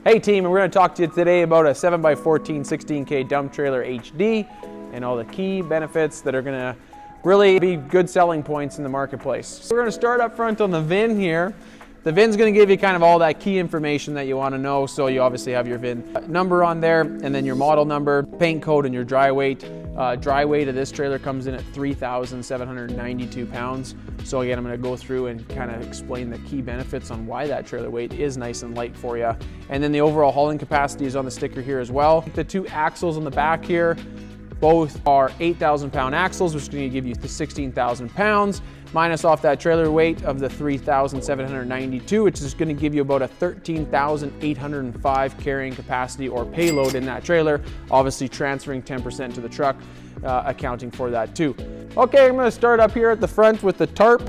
Hey team, and we're going to talk to you today about a 7x14 16K dump trailer HD and all the key benefits that are going to really be good selling points in the marketplace. So we're going to start up front on the VIN here. The VIN's going to give you kind of all that key information that you want to know. So you obviously have your VIN number on there, and then your model number, paint code, and your dry weight. Dry weight of this trailer comes in at 3,792 pounds. So again, I'm going to go through and kind of explain the key benefits on why that trailer weight is nice and light for you. And then the overall hauling capacity is on the sticker here as well. The two axles on the back here, both are 8,000 pound axles, which is going to give you 16,000 pounds. Minus off that trailer weight of the 3,792, which is going to give you about a 13,805 carrying capacity or payload in that trailer, obviously transferring 10% to the truck, accounting for that too. Okay, I'm going to start up here at the front with the tarp.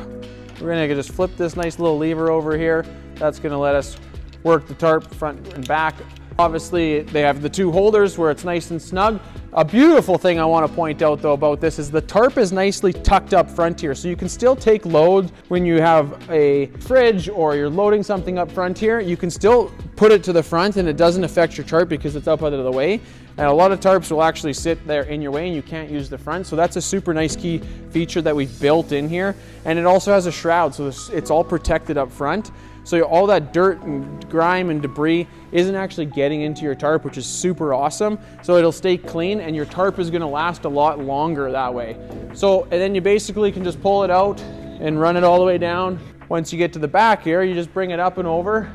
We're going to just flip this nice little lever over here. That's going to let us work the tarp front and back. Obviously, they have the two holders where it's nice and snug. A beautiful thing I want to point out though about this is the tarp is nicely tucked up front here, so you can still take load when you have a fridge or you're loading something up front here. You can still put it to the front and it doesn't affect your tarp because it's up out of the way. And a lot of tarps will actually sit there in your way and you can't use the front. So that's a super nice key feature that we've built in here. And it also has a shroud, so it's all protected up front. So all that dirt and grime and debris isn't actually getting into your tarp, which is super awesome. So it'll stay clean and your tarp is gonna last a lot longer that way. So, and then you basically can just pull it out and run it all the way down. Once you get to the back here, you just bring it up and over,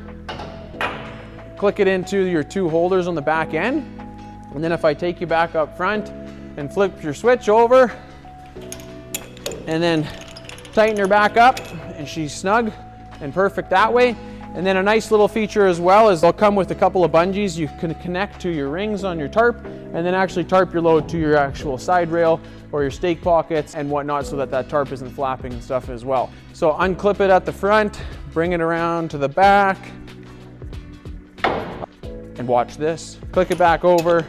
click it into your two holders on the back end. And then if I take you back up front and flip your switch over and then tighten her back up, and she's snug and perfect that way. And then a nice little feature as well is they'll come with a couple of bungees you can connect to your rings on your tarp and then actually tarp your load to your actual side rail or your stake pockets and whatnot, so that that tarp isn't flapping and stuff as well. So unclip it at the front, bring it around to the back, and watch this. Click it back over,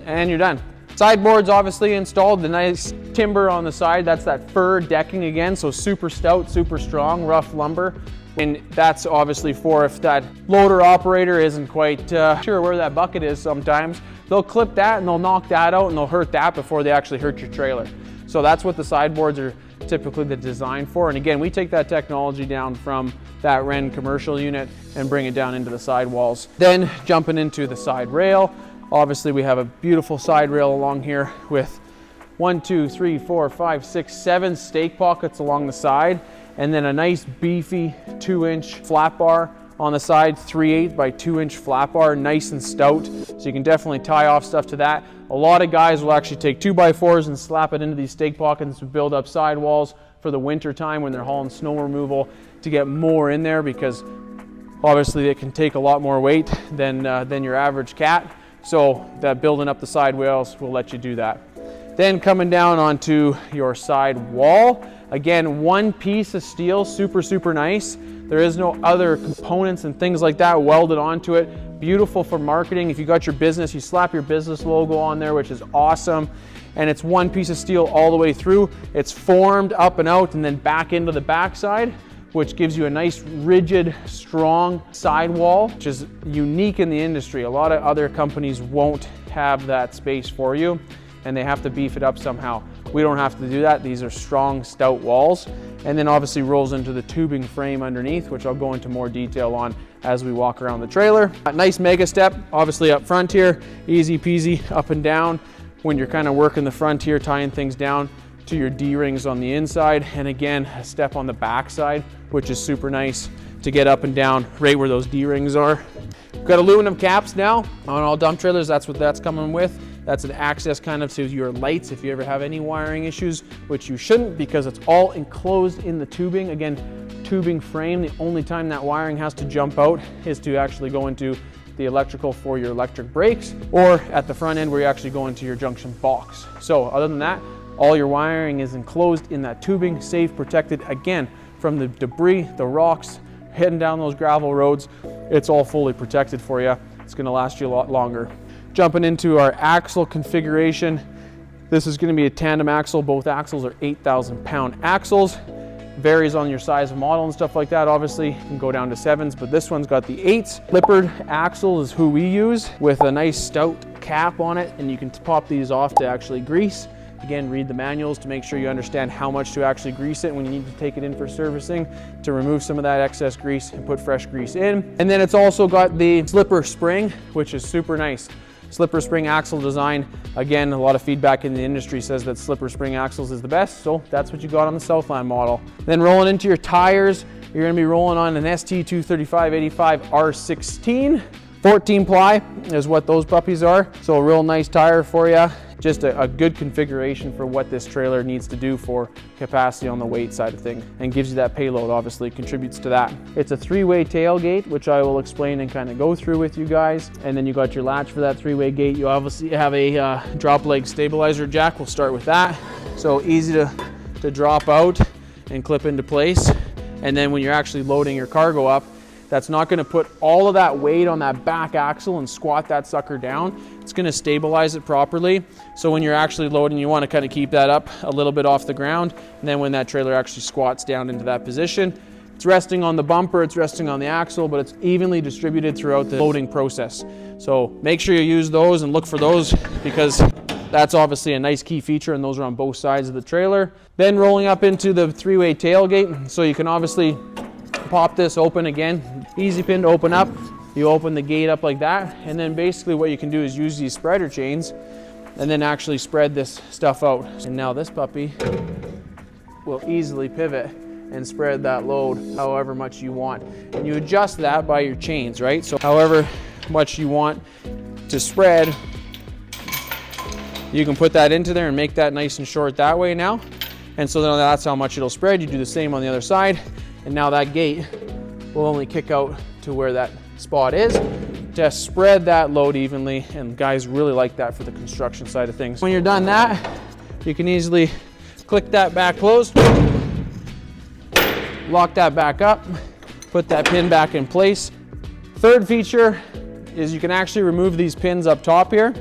and you're done. Sideboard's obviously installed, the nice timber on the side, that's that fir decking again, so super stout, super strong, rough lumber. And that's obviously for if that loader operator isn't quite sure where that bucket is sometimes, they'll clip that and they'll knock that out and they'll hurt that before they actually hurt your trailer. So that's what the sideboards are typically the design for. And again, we take that technology down from that Wren commercial unit and bring it down into the sidewalls. Then jumping into the side rail. Obviously we have a beautiful side rail along here with 1, 2, 3, 4, 5, 6, 7 stake pockets along the side, and then a nice beefy 2-inch flat bar on the side, 3/8 by 2-inch flat bar, nice and stout. So you can definitely tie off stuff to that. A lot of guys will actually take 2x4s and slap it into these stake pockets to build up sidewalls for the winter time when they're hauling snow removal to get more in there, because obviously it can take a lot more weight than your average cat. So that building up the side rails will let you do that. Then coming down onto your side wall, again, one piece of steel, super, super nice. There is no other components and things like that welded onto it. Beautiful for marketing. If you got your business, you slap your business logo on there, which is awesome. And it's one piece of steel all the way through. It's formed up and out and then back into the backside, which gives you a nice rigid, strong sidewall, which is unique in the industry. A lot of other companies won't have that space for you and they have to beef it up somehow. We don't have to do that. These are strong, stout walls. And then obviously rolls into the tubing frame underneath, which I'll go into more detail on as we walk around the trailer. A nice mega step, obviously up front here, easy peasy up and down when you're kind of working the front here, tying things down to your D-rings on the inside. And again, a step on the back side, which is super nice to get up and down right where those D-rings are. We've got aluminum caps now on all dump trailers. That's what that's coming with. That's an access kind of to your lights if you ever have any wiring issues, which you shouldn't, because it's all enclosed in the tubing. Again, tubing frame. The only time that wiring has to jump out is to actually go into the electrical for your electric brakes, or at the front end where you actually go into your junction box. So other than that, all your wiring is enclosed in that tubing, safe, protected, again, from the debris, the rocks, heading down those gravel roads. It's all fully protected for you. It's gonna last you a lot longer. Jumping into our axle configuration. This is gonna be a tandem axle. Both axles are 8,000 pound axles. varies on your size of model and stuff like that. Obviously, you can go down to 7s, but this one's got the 8s. Slippered axle is who we use, with a nice stout cap on it, and you can pop these off to actually grease. Again, read the manuals to make sure you understand how much to actually grease it when you need to take it in for servicing, to remove some of that excess grease and put fresh grease in. And then it's also got the slipper spring, which is super nice. Slipper spring axle design. Again, a lot of feedback in the industry says that slipper spring axles is the best, so that's what you got on the Southland model. Then rolling into your tires, you're gonna be rolling on an ST235/85 R16. 14 ply is what those puppies are. So a real nice tire for you. Just a good configuration for what this trailer needs to do for capacity on the weight side of things, and gives you that payload, obviously contributes to that. It's a 3-way tailgate, which I will explain and kind of go through with you guys. And then you got your latch for that 3-way gate. You obviously have a drop leg stabilizer jack. We'll start with that. So easy to drop out and clip into place. And then when you're actually loading your cargo up, that's not going to put all of that weight on that back axle and squat that sucker down. It's going to stabilize it properly. So when you're actually loading, you want to kind of keep that up a little bit off the ground. And then when that trailer actually squats down into that position, it's resting on the bumper, it's resting on the axle, but it's evenly distributed throughout the loading process. So make sure you use those and look for those, because that's obviously a nice key feature, and those are on both sides of the trailer. Then rolling up into the 3-way tailgate. So you can obviously pop this open again, easy pin to open up. You open the gate up like that, and then basically what you can do is use these spreader chains and then actually spread this stuff out. And now this puppy will easily pivot and spread that load however much you want. And you adjust that by your chains, right? So however much you want to spread, you can put that into there and make that nice and short that way now. And so then that's how much it'll spread. You do the same on the other side. And now that gate will only kick out to where that spot is to spread that load evenly, and guys really like that for the construction side of things. When you're done that, you can easily click that back closed, lock that back up, put that pin back in place. Third feature is you can actually remove these pins up top here.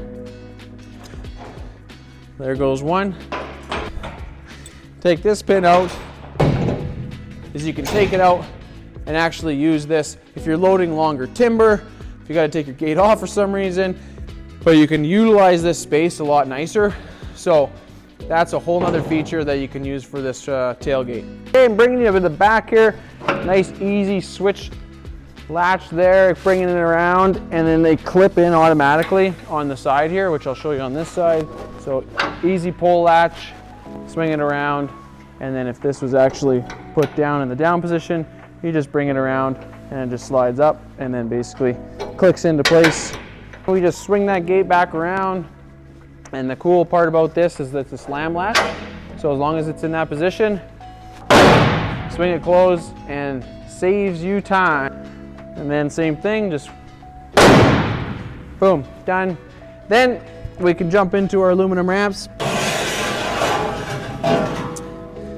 There goes one. Take this pin out. You can take it out and actually use this if you're loading longer timber, if you got to take your gate off for some reason, but you can utilize this space a lot nicer. So that's a whole nother feature that you can use for this tailgate. Okay, bringing you to the back here, nice easy switch latch there, bringing it around, and then they clip in automatically on the side here, which I'll show you on this side. So easy pull latch, swing it around. And then if this was actually put down in the down position, you just bring it around and it just slides up and then basically clicks into place. We just swing that gate back around. And the cool part about this is that it's a slam latch. So as long as it's in that position, swing it closed and saves you time. And then same thing, just boom, done. Then we can jump into our aluminum ramps.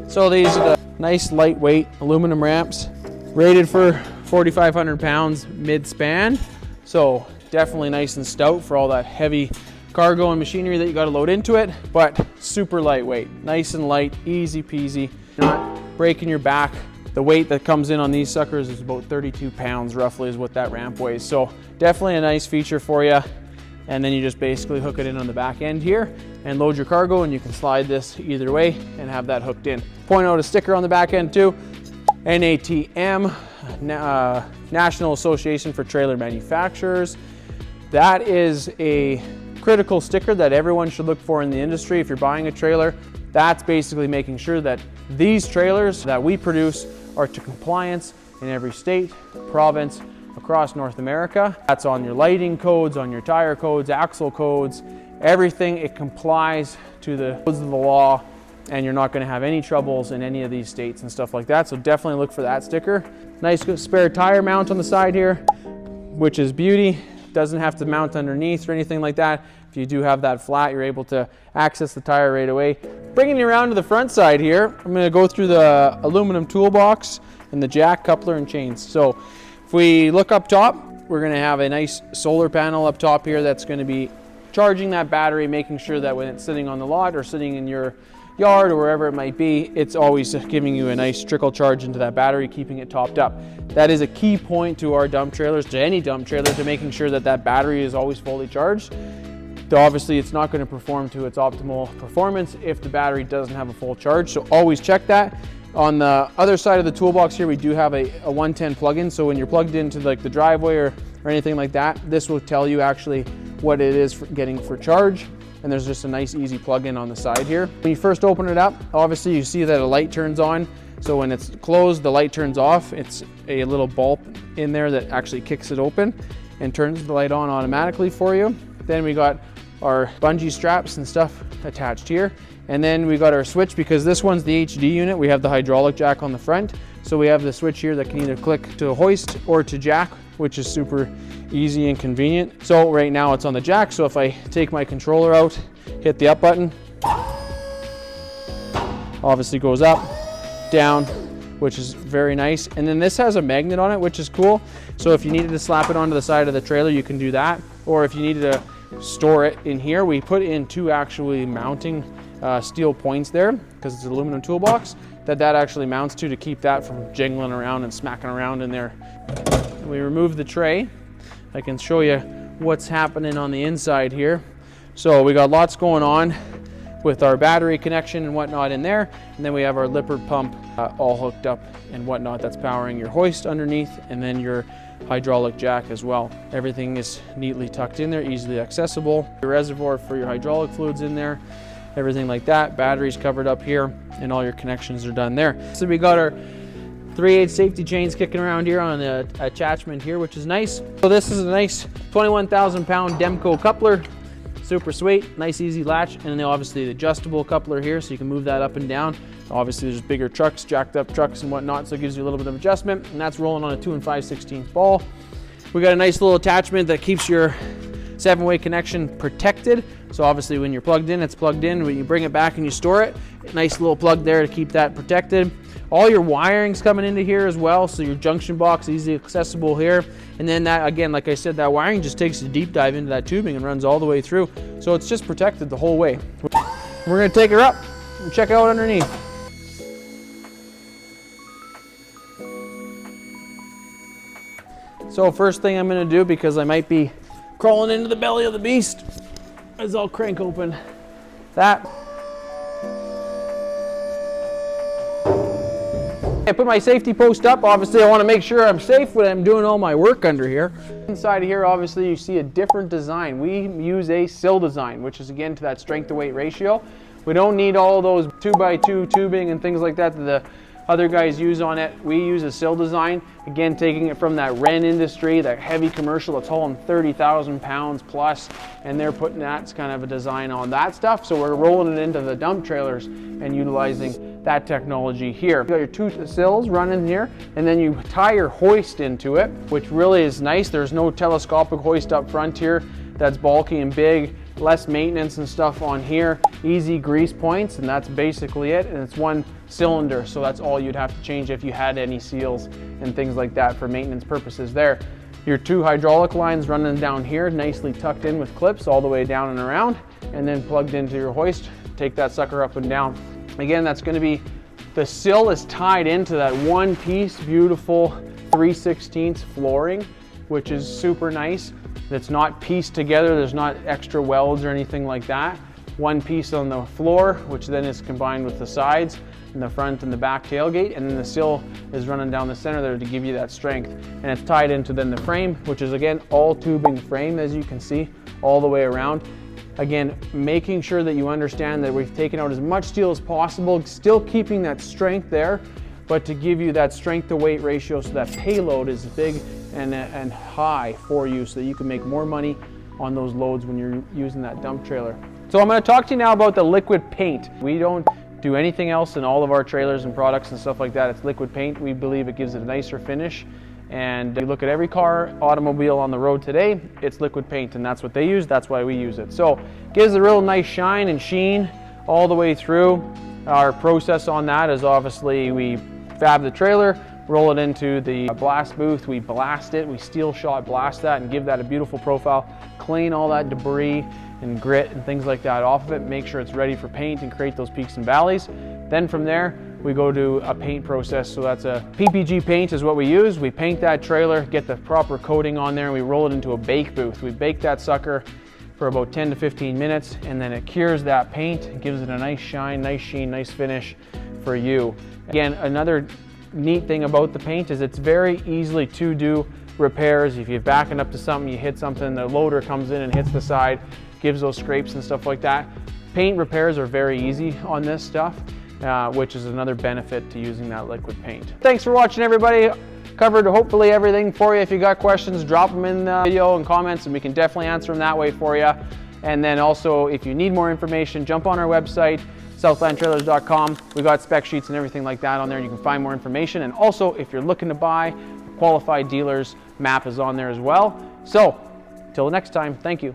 So these are the nice lightweight aluminum ramps, rated for 4,500 pounds mid-span. So definitely nice and stout for all that heavy cargo and machinery that you got to load into it, but super lightweight, nice and light, easy peasy, not breaking your back. The weight that comes in on these suckers is about 32 pounds roughly is what that ramp weighs. So definitely a nice feature for you. And then you just basically hook it in on the back end here and load your cargo, and you can slide this either way and have that hooked in. Point out a sticker on the back end too, NATM, National Association for Trailer Manufacturers. That is a critical sticker that everyone should look for in the industry. If you're buying a trailer, that's basically making sure that these trailers that we produce are to compliance in every state, province, across North America. That's on your lighting codes, on your tire codes, axle codes, everything. It complies to the codes of the law, and you're not going to have any troubles in any of these states and stuff like that. So definitely look for that sticker. Nice spare tire mount on the side here, which is beauty. Doesn't have to mount underneath or anything like that. If you do have that flat, you're able to access the tire right away. Bringing you around to the front side here, I'm going to go through the aluminum toolbox and the jack, coupler, and chains. So if we look up top, we're going to have a nice solar panel up top here that's going to be charging that battery, making sure that when it's sitting on the lot or sitting in your yard or wherever it might be, it's always giving you a nice trickle charge into that battery, keeping it topped up. That is a key point to our dump trailers, to any dump trailer, to making sure that that battery is always fully charged. Obviously, it's not going to perform to its optimal performance if the battery doesn't have a full charge, so always check that. On the other side of the toolbox here, we do have a 110 plug-in, so when you're plugged into like the driveway or anything like that, this will tell you actually what it is for getting for charge. And there's just a nice easy plug-in on the side here. When you first open it up, obviously you see that a light turns on. So when it's closed, the light turns off. It's a little bulb in there that actually kicks it open and turns the light on automatically for you. Then we got our bungee straps and stuff attached here. And then we got our switch, because this one's the HD unit. We have the hydraulic jack on the front. So we have the switch here that can either click to hoist or to jack, which is super easy and convenient. So right now it's on the jack. So if I take my controller out, hit the up button, obviously goes up, down, which is very nice. And then this has a magnet on it, which is cool. So if you needed to slap it onto the side of the trailer, you can do that. Or if you needed to store it in here, we put in two actually mounting steel points there, because it's an aluminum toolbox, that actually mounts to keep that from jingling around and smacking around in there. We remove the tray. I can show you what's happening on the inside here. So we got lots going on with our battery connection and whatnot in there. And then we have our Lippert pump all hooked up and whatnot that's powering your hoist underneath, and then your hydraulic jack as well. Everything is neatly tucked in there, easily accessible. Your reservoir for your hydraulic fluids in there, everything like that. Batteries covered up here, and all your connections are done there. So we got our 3/8 safety chains kicking around here on the attachment here, which is nice. So this is a nice 21,000 pound Demco coupler. Super sweet, nice easy latch, and then obviously the adjustable coupler here, so you can move that up and down. Obviously there's bigger trucks, jacked up trucks and whatnot, so it gives you a little bit of adjustment, and that's rolling on a 2 5/16 ball. We got a nice little attachment that keeps your 7-way connection protected. So obviously when you're plugged in, it's plugged in. When you bring it back and you store it, nice little plug there to keep that protected. All your wiring's coming into here as well, so your junction box easily accessible here. And then that, again, like I said, that wiring just takes a deep dive into that tubing and runs all the way through. So it's just protected the whole way. We're gonna take her up and check out underneath. So first thing I'm gonna do, because I might be crawling into the belly of the beast, is I'll crank open that. I put my safety post up. Obviously I want to make sure I'm safe when I'm doing all my work under here. Inside of here, obviously you see a different design. We use a Sill design, which is again to that strength to weight ratio. We don't need all those 2x2 tubing and things like that the other guys use on it. We use a Sill design, again taking it from that Ren industry, that heavy commercial that's hauling 30,000 pounds plus, and they're putting that kind of a design on that stuff. So we're rolling it into the dump trailers and utilizing that technology here. You got your two sills running here, and then you tie your hoist into it, which really is nice. There's no telescopic hoist up front here that's bulky and big. Less maintenance and stuff on here, easy grease points, and that's basically it. And it's one cylinder, so that's all you'd have to change if you had any seals and things like that for maintenance purposes there. Your two hydraulic lines running down here, nicely tucked in with clips all the way down and around, and then plugged into your hoist. Take that sucker up and down. Again, that's going to be, the sill is tied into that one piece beautiful 3/16 flooring, which is super nice. It's not pieced together, there's not extra welds or anything like that. One piece on the floor, which then is combined with the sides and the front and the back tailgate, and then the sill is running down the center there to give you that strength. And it's tied into then the frame, which is again all tubing frame, as you can see, all the way around. Again, making sure that you understand that we've taken out as much steel as possible, still keeping that strength there, but to give you that strength to weight ratio so that payload is big and high for you, so that you can make more money on those loads when you're using that dump trailer. So I'm going to talk to you now about the liquid paint. We don't do anything else in all of our trailers and products and stuff like that. It's liquid paint. We believe it gives it a nicer finish. And you look at every car, automobile on the road today, it's liquid paint, and that's what they use. That's why we use it. So it gives a real nice shine and sheen all the way through. Our process on that is obviously we fab the trailer, roll it into the blast booth, we blast it, we steel shot blast that and give that a beautiful profile, clean all that debris and grit and things like that off of it, make sure it's ready for paint and create those peaks and valleys. Then from there, we go to a paint process. So that's a PPG paint is what we use. We paint that trailer, get the proper coating on there, and we roll it into a bake booth. We bake that sucker for about 10 to 15 minutes, and then it cures that paint, gives it a nice shine, nice sheen, nice finish for you. Again, another neat thing about the paint is it's very easily to do repairs. If you're backing up to something, you hit something, the loader comes in and hits the side, gives those scrapes and stuff like that. Paint repairs are very easy on this stuff, which is another benefit to using that liquid paint. Thanks for watching, everybody. Covered hopefully everything for you. If you got questions, drop them in the video and comments, and we can definitely answer them that way for you. And then also, if you need more information, jump on our website, southlandtrailers.com. We got spec sheets and everything like that on there. You can find more information. And also, if you're looking to buy, qualified dealers map is on there as well. So, till next time, thank you.